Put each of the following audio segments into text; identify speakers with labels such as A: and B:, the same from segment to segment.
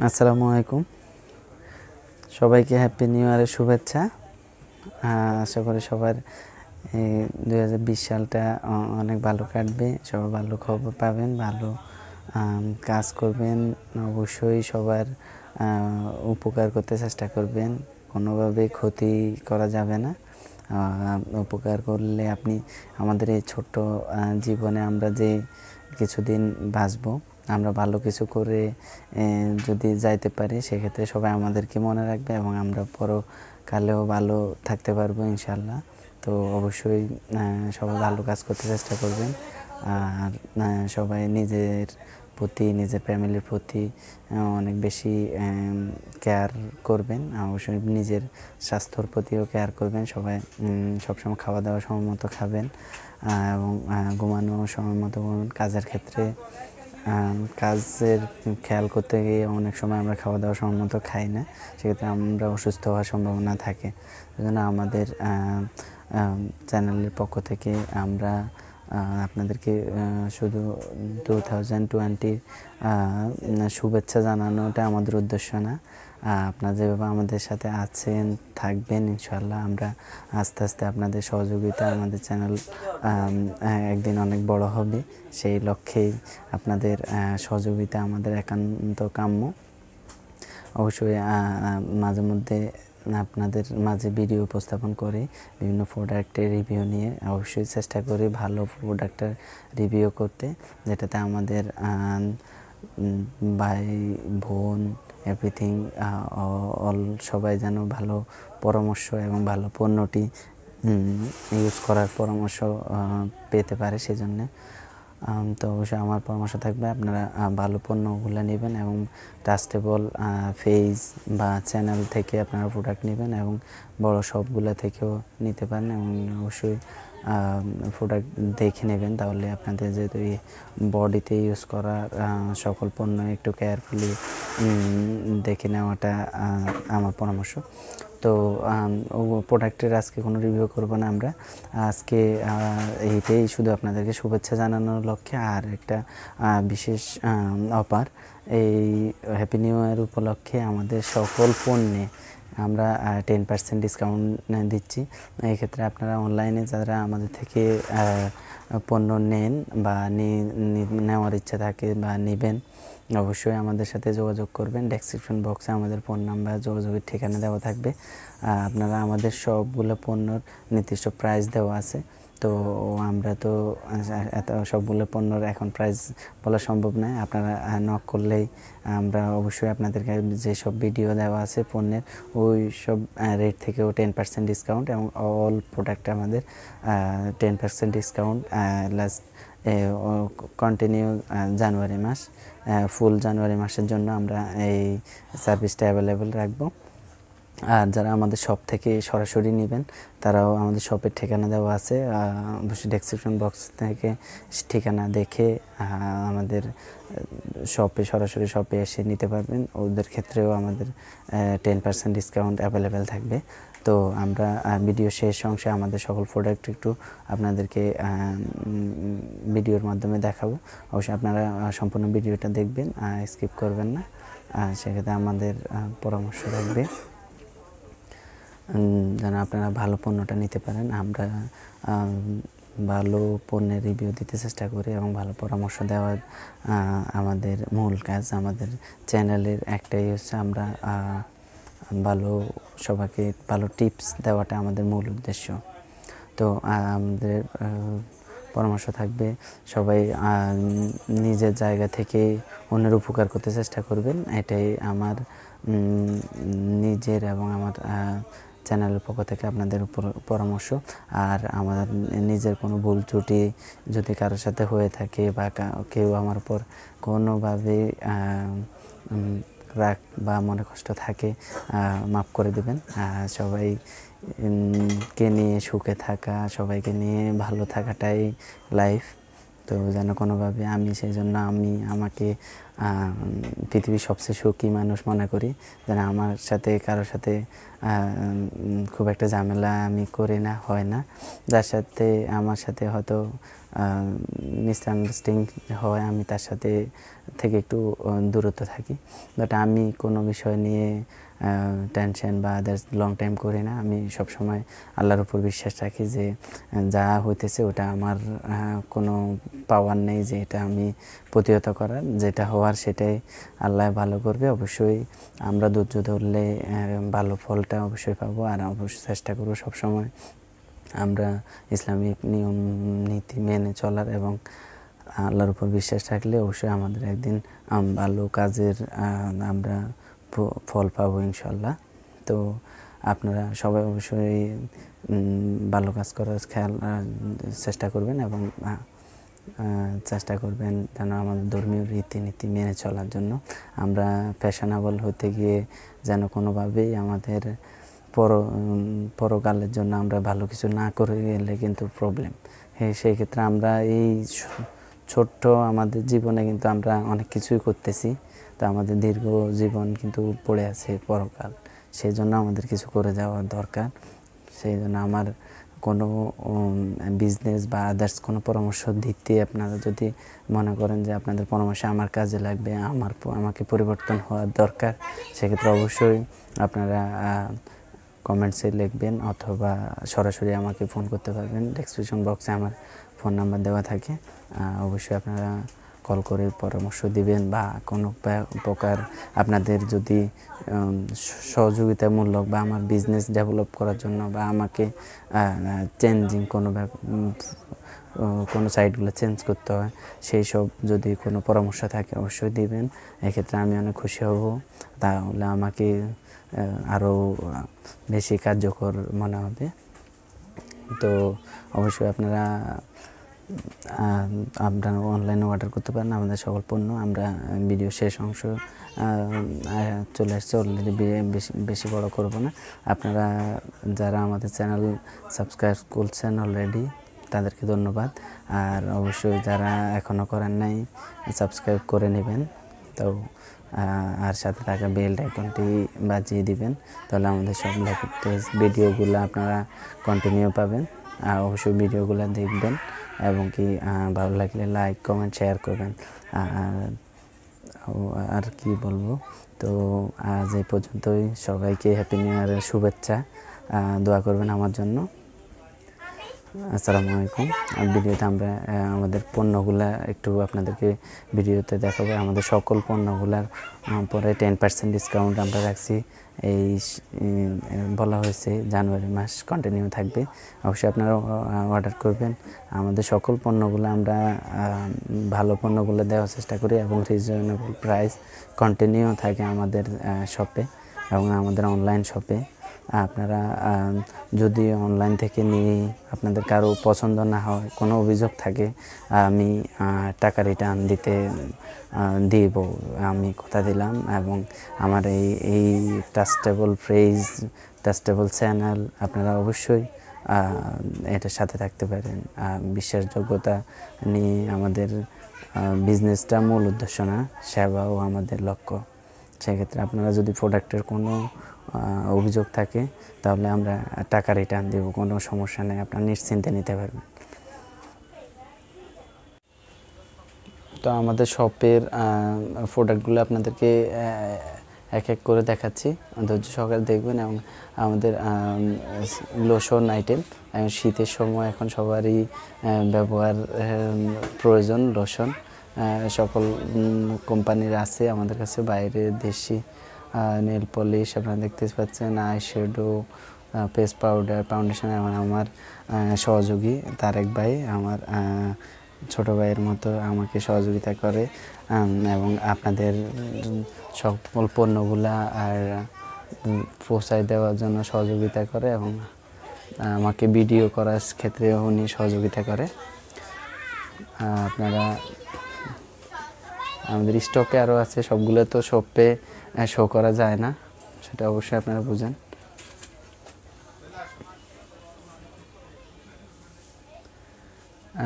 A: আসসালামু আলাইকুম, সবাইকে হ্যাপি নিউ ইয়ারের শুভেচ্ছা। আশা করি সবার এই 2020 সালটা অনেক ভালো কাটবে, সবাই ভালো খবর পাবেন, ভালো কাজ করবেন। অবশ্যই সবার উপকার করতে চেষ্টা করবেন, কোনোভাবেই ক্ষতি করা যাবে না। উপকার করলে আপনি আমাদের এই ছোট্ট জীবনে আমরা যে কিছুদিন বাঁচবো, আমরা ভালো কিছু করে যদি যাইতে পারি, সেক্ষেত্রে সবাই আমাদেরকে মনে রাখবে এবং আমরা পরকালেও ভালো থাকতে পারবো ইনশাল্লাহ। তো অবশ্যই সবাই ভালো কাজ করতে চেষ্টা করবেন, আর সবাই নিজের প্রতি, নিজের ফ্যামিলির প্রতি অনেক বেশি কেয়ার করবেন। অবশ্যই নিজের স্বাস্থ্যর প্রতিও কেয়ার করবেন। সবাই সবসময় খাওয়া দাওয়া সময় মতো খাবেন এবং ঘুমানো সময় মতো ঘুমাবেন। কাজের ক্ষেত্রে কাজের খেয়াল করতে গিয়ে অনেক সময় আমরা খাওয়া দাওয়া সময় মতো খাই না, সেক্ষেত্রে আমরা অসুস্থ হওয়ার সম্ভাবনা থাকে। সেজন্য আমাদের চ্যানেলের পক্ষ থেকে আমরা আপনাদেরকে শুধু 2020 শুভেচ্ছা জানানোটা আমাদের উদ্দেশ্য না। আপনারা যেভাবে আমাদের সাথে আছেন, থাকবেন, ইনশাল্লাহ আমরা আস্তে আস্তে আপনাদের সহযোগিতা, আমাদের চ্যানেল একদিন অনেক বড় হবে। সেই লক্ষ্যেই আপনাদের সহযোগিতা আমাদের একান্ত কাম্য। অবশ্যই মাঝে মধ্যে আপনাদের মাঝে ভিডিও উপস্থাপন করে বিভিন্ন প্রোডাক্টের রিভিউ নিয়ে অবশ্যই চেষ্টা করি ভালো প্রোডাক্টের রিভিউ করতে, যেটাতে আমাদের ভাই বোন এভরিথিং অল সবাই যেন ভালো পরামর্শ এবং ভালো পণ্যটি ইউজ করার পরামর্শ পেতে পারে। সেজন্যে তো অবশ্যই আমার পরামর্শ থাকবে আপনারা ভালো পণ্যগুলো নেবেন এবং ট্রাস্টেবল পেজ বা চ্যানেল থেকে আপনারা প্রোডাক্ট নেবেন এবং বড় শপগুলো থেকেও নিতে পারেন এবং অবশ্যই প্রোডাক্ট দেখে নেবেন। তাহলে আপনাদের যেহেতু এই বডিতে ইউজ করার সকল পণ্য একটু কেয়ারফুলি দেখে নেওয়াটা আমার পরামর্শ। তো প্রোডাক্টের আজকে কোনো রিভিউ করবো না আমরা আজকে, এইটাই শুধু আপনাদেরকে শুভেচ্ছা জানানোর লক্ষ্যে আর একটা বিশেষ অফার এই হ্যাপি নিউ ইয়ার উপলক্ষে আমাদের সকল পণ্যে আমরা 10% ডিসকাউন্ট দিচ্ছি। এই ক্ষেত্রে আপনারা অনলাইনে যারা আমাদের থেকে পণ্য নেন বা নেওয়ার ইচ্ছা থাকে বা নেবেন, অবশ্যই আমাদের সাথে যোগাযোগ করবেন। ডেসক্রিপশন বক্সে আমাদের ফোন নাম্বার, যোগাযোগের ঠিকানা দেওয়া থাকবে। আপনারা আমাদের সবগুলো পণ্যর নির্দিষ্ট প্রাইস দেওয়া আছে। তো আমরা তো এত সবগুলো পণ্যর এখন প্রাইস বলা সম্ভব নয়। আপনারা নক করলেই আমরা অবশ্যই আপনাদেরকে যেসব ভিডিও দেওয়া আছে পণ্যের, ওই সব রেট থেকেও 10% ডিসকাউন্ট এবং অল প্রোডাক্ট আমাদের 10% ডিসকাউন্ট লাস্ট কন্টিনিউ জানুয়ারি মাস, ফুল জানুয়ারি মাসের জন্য আমরা এই সার্ভিসটা অ্যাভেলেবেল রাখবো। আর যারা আমাদের শপ থেকে সরাসরি নেবেন, তারাও আমাদের শপের ঠিকানা দেওয়া আছে, অবশ্যই ডেসক্রিপশন বক্স থেকে ঠিকানা দেখে আমাদের সরাসরি শপে এসে নিতে পারবেন। ওদের ক্ষেত্রেও আমাদের 10% ডিসকাউন্ট অ্যাভেলেবেল থাকবে। তো আমরা ভিডিও শেষ অংশে আমাদের সকল প্রোডাক্ট একটু আপনাদেরকে ভিডিওর মাধ্যমে দেখাবো। অবশ্যই আপনারা সম্পূর্ণ ভিডিওটা দেখবেন, স্কিপ করবেন না। সেক্ষেত্রে আমাদের পরামর্শ থাকবে যেন আপনারা ভালো পণ্যটা নিতে পারেন। আমরা ভালো পণ্যের রিভিউ দিতে চেষ্টা করি এবং ভালো পরামর্শ দেওয়ার আমাদের মূল কাজ। আমাদের চ্যানেলের একটাই হচ্ছে আমরা ভালো সবাইকে ভালো টিপস দেওয়াটা আমাদের মূল উদ্দেশ্য। তো আমাদের পরামর্শ থাকবে সবাই নিজের জায়গা থেকে অন্যের উপকার করতে চেষ্টা করবেন, এটাই আমার নিজের এবং আমার চ্যানেলের পক্ষ থেকে আপনাদের উপর পরামর্শ। আর আমার নিজের কোনো ভুল ত্রুটি যদি কারোর সাথে হয়ে থাকে বা কেউ আমার উপর কোনোভাবে রাগ বা মনে কষ্ট থাকে, মাফ করে দেবেন। সবাইকে নিয়ে সুখে থাকা, সবাইকে নিয়ে ভালো থাকাটাই লাইফ। তো যেন কোনোভাবে সেই জন্য আমাকে পৃথিবীর সবচেয়ে সুখী মানুষ মনে করি। যেন আমার সাথে কারোর সাথে খুব একটা ঝামেলা আমি করি না, হয় না। যার সাথে আমার সাথে হয়তো মিসআন্ডারস্ট্যান্ডিং হয়, আমি তার সাথে থেকে একটু দূরত্ব থাকি। বাট আমি কোনো বিষয় নিয়ে টেনশন বা আদার্স লং টাইম করি না। আমি সবসময় আল্লাহর উপর বিশ্বাস রাখি যে যা হইতেছে ওটা আমার কোনো পাওয়ার নেই যে এটা আমি প্রতিহত করার। যেটা হওয়ার সেটাই আল্লাহ ভালো করবে। অবশ্যই আমরা ধৈর্য ধরলে ভালো ফলটা অবশ্যই পাবো। আর অবশ্যই চেষ্টা করবো সবসময় আমরা ইসলামিক নিয়ম নীতি মেনে চলার, এবং আল্লাহর উপর বিশ্বাস রাখলে অবশ্যই আমাদের একদিন ভালো কাজের আমরা ফল পাবো ইনশাল্লাহ। তো আপনারা সবাই অবশ্যই ভালো কাজ করার চেষ্টা করবেন, এবং চেষ্টা করবেন যেন আমাদের ধর্মীয় রীতিনীতি মেনে চলার জন্য। আমরা ফ্যাশনেবল হতে গিয়ে যেন কোনোভাবেই আমাদের পরকালের জন্য আমরা ভালো কিছু না করে গেলে কিন্তু প্রবলেম। সেই ক্ষেত্রে আমরা এই ছোট্ট আমাদের জীবনে কিন্তু আমরা অনেক কিছুই করতেছি, তো আমাদের দীর্ঘ জীবন কিন্তু পড়ে আছে পরকাল। সেই জন্য আমাদের কিছু করে যাওয়ার দরকার। সেই জন্য আমার কোনো বিজনেস বা আদার্স কোনো পরামর্শ দিতে আপনারা যদি মনে করেন যে আপনাদের পরামর্শ আমার কাজে লাগবে, আমাকে পরিবর্তন হওয়ার দরকার, সেক্ষেত্রে অবশ্যই আপনারা কমেন্টসে লিখবেন অথবা সরাসরি আমাকে ফোন করতে পারবেন। ডেসক্রিপশন বক্সে আমার ফোন নাম্বার দেওয়া থাকে। অবশ্যই আপনারা কল করে পরামর্শ দিবেন, বা কোনো প্রকার আপনাদের যদি সহযোগিতামূলক বা আমার বিজনেস ডেভেলপ করার জন্য বা আমাকে চেঞ্জিং কোনো সাইটগুলো চেঞ্জ করতে হয়, সেই সব যদি কোনো পরামর্শ থাকে অবশ্যই দিবেন। এক্ষেত্রে আমি অনেক খুশি হব। তাহলে আমাকে আরও বেশি কার্যকর মনে হবে। তো অবশ্যই আপনারা অনলাইনে অর্ডার করতে পারেন আমাদের সকল পণ্য। আমরা ভিডিও শেষ অংশ চলে আসছে অলরেডি, বেশি বড় করব না। আপনারা যারা আমাদের চ্যানেল সাবস্ক্রাইব করছেন অলরেডি তাদেরকে ধন্যবাদ। আর অবশ্যই যারা এখনও করেন নাই সাবস্ক্রাইব করে নেবেন। তো আর সাথে থাকা বেল আইকনটি বাজিয়ে দিবেন, তাহলে আমাদের সব লেটেস্ট ভিডিওগুলো আপনারা কন্টিনিউ পাবেন। আর অবশ্যই ভিডিওগুলো দেখবেন, এবং কি ভালো লাগলে লাইক কমেন্ট শেয়ার করবেন। আর কি বলবো, তো আজ এই পর্যন্তই। সবাইকে হ্যাপি নিউ ইয়ারের শুভেচ্ছা, দোয়া করবেন আমার জন্য। আসসালামু আলাইকুম। ভিডিওতে আমরা আমাদের পণ্যগুলা একটু আপনাদেরকে ভিডিওতে দেখাবো। আমাদের সকল পণ্যগুলার পরে 10% ডিসকাউন্ট আমরা রাখছি। এই বলা হয়েছে জানুয়ারি মাস কন্টিনিউ থাকবে। অবশ্যই আপনারা অর্ডার করবেন। আমাদের সকল পণ্যগুলো আমরা ভালো পণ্যগুলো দেওয়ার চেষ্টা করি, এবং রিজনেবল প্রাইস কন্টিনিউ থাকে আমাদের শপে এবং আমাদের অনলাইন শপে। আপনারা যদি অনলাইন থেকে নিয়ে আপনাদের কারো পছন্দ না হয়, কোনো অভিযোগ থাকে, আমি টাকা রিটার্ন দিব, আমি কথা দিলাম। এবং আমার এই ট্রাস্টেবল পেজ, ট্রাস্টেবল চ্যানেল, আপনারা অবশ্যই এটার সাথে থাকতে পারেন। বিশ্বাসযোগ্যতা নিয়ে আমাদের বিজনেসটা মূল উদ্দেশ্য না, সেবাও আমাদের লক্ষ্য। সেক্ষেত্রে আপনারা যদি প্রোডাক্টের কোনো অভিযোগ থাকে তাহলে আমরা টাকা রিটার্ন দেব, কোনো সমস্যা নেই, আপনারা নিশ্চিন্তে নিতে পারবেন। তো আমাদের শপের প্রোডাক্টগুলো আপনাদেরকে এক এক করে দেখাচ্ছি, ধৈর্য সহকারে দেখবেন। এবং আমাদের লোশন আইটেম, শীতের সময় এখন সবারই ব্যবহার প্রয়োজন লোশন। সকল কোম্পানির আছে আমাদের কাছে, বাইরে দেশি নেল পলিশ আপনারা দেখতে পাচ্ছেন, eye shadow, face powder, foundation. এবং আমার সহযোগী তারেক ভাই আমার ছোট ভাইয়ের মতো আমাকে সহযোগিতা করে, এবং আপনাদের সকল পণ্যগুলা আর পৌঁছায় দেওয়ার জন্য সহযোগিতা করে, এবং আমাকে ভিডিও করার ক্ষেত্রে উনি সহযোগিতা করে। আপনারা আমাদের স্টকে আরও আছে, সবগুলো তো শপে শো করা যায় না, সেটা অবশ্যই আপনারা বুঝেন।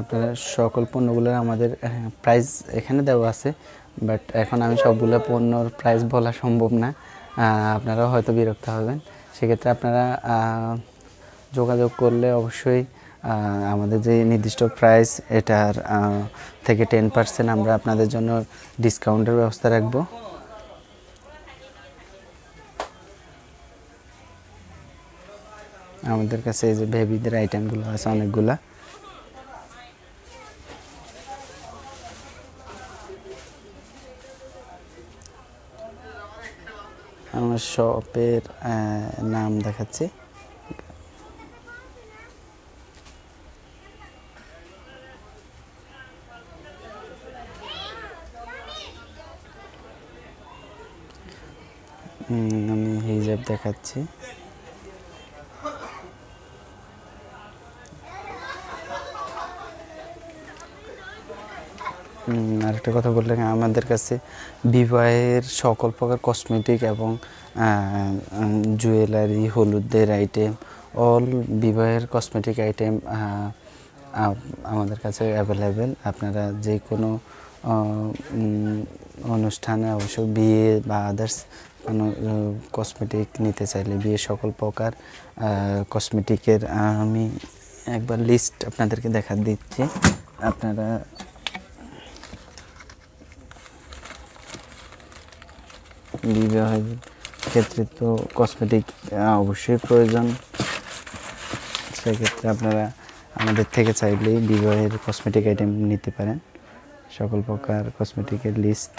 A: আপনারা সকল পণ্যগুলোর আমাদের প্রাইস এখানে দেওয়া আছে, বাট এখন আমি সবগুলো পণ্যর প্রাইস বলা সম্ভব না, আপনারাও হয়তো বিরক্ত হবেন। সেক্ষেত্রে আপনারা যোগাযোগ করলে অবশ্যই আমাদের যে নির্দিষ্ট প্রাইস এটার থেকে 10% আমরা আপনাদের জন্য ডিসকাউন্টের ব্যবস্থা রাখবো। আমাদের কাছে এই যে বেবিদের আইটেমগুলো আছে অনেকগুলা। আমার শপের নাম দেখাচ্ছি। আমি হিজাব দেখাচ্ছি। আরেকটা কথা বললে, আমাদের কাছে বিবাহের সকল প্রকার কসমেটিক এবং জুয়েলারি, হলুদের আইটেম, অল বিবাহের কসমেটিক আইটেম আমাদের কাছে অ্যাভেলেবেল। আপনারা যে কোনো অনুষ্ঠানে অবশ্য বিয়ে বা আদার্স কোনো কসমেটিক নিতে চাইলে বিয়ের সকল প্রকার কসমেটিকের আমি একবার লিস্ট আপনাদেরকে দেখা দিচ্ছি। আপনারা বিবাহের ক্ষেত্রে তো কসমেটিক অবশ্যই প্রয়োজন। সেক্ষেত্রে আপনারা আমাদের থেকে চাইলেই বিবাহের কসমেটিক আইটেম নিতে পারেন। সকল প্রকার কসমেটিকের লিস্ট।